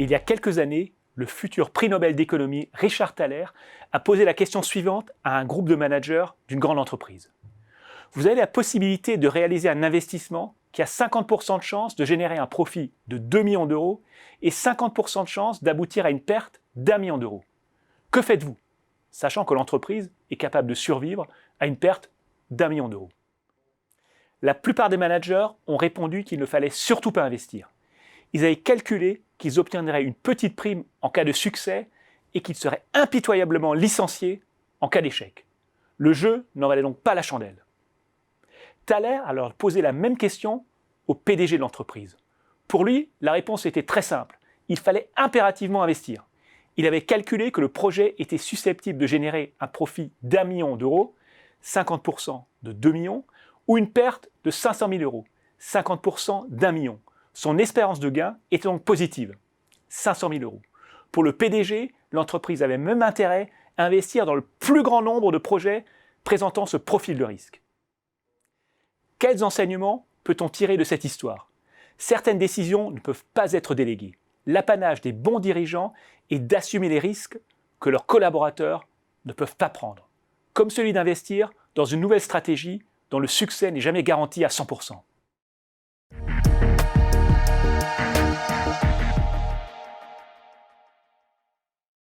Il y a quelques années, le futur prix Nobel d'économie Richard Thaler a posé la question suivante à un groupe de managers d'une grande entreprise. Vous avez la possibilité de réaliser un investissement qui a 50% de chances de générer un profit de 2 millions d'euros et 50% de chances d'aboutir à une perte d'1 million d'euros. Que faites-vous, sachant que l'entreprise est capable de survivre à une perte d'1 million d'euros? La plupart des managers ont répondu qu'il ne fallait surtout pas investir. Ils avaient calculé qu'ils obtiendraient une petite prime en cas de succès et qu'ils seraient impitoyablement licenciés en cas d'échec. Le jeu n'en valait donc pas la chandelle. Thaler a alors posé la même question au PDG de l'entreprise. Pour lui, la réponse était très simple. Il fallait impérativement investir. Il avait calculé que le projet était susceptible de générer un profit d'1 million d'euros, 50% de 2 millions, ou une perte de 500 000 euros, 50% d'1 million. Son espérance de gain était donc positive, 500 000 euros. Pour le PDG, l'entreprise avait même intérêt à investir dans le plus grand nombre de projets présentant ce profil de risque. Quels enseignements peut-on tirer de cette histoire? Certaines décisions ne peuvent pas être déléguées. L'apanage des bons dirigeants est d'assumer les risques que leurs collaborateurs ne peuvent pas prendre, comme celui d'investir dans une nouvelle stratégie dont le succès n'est jamais garanti à 100%.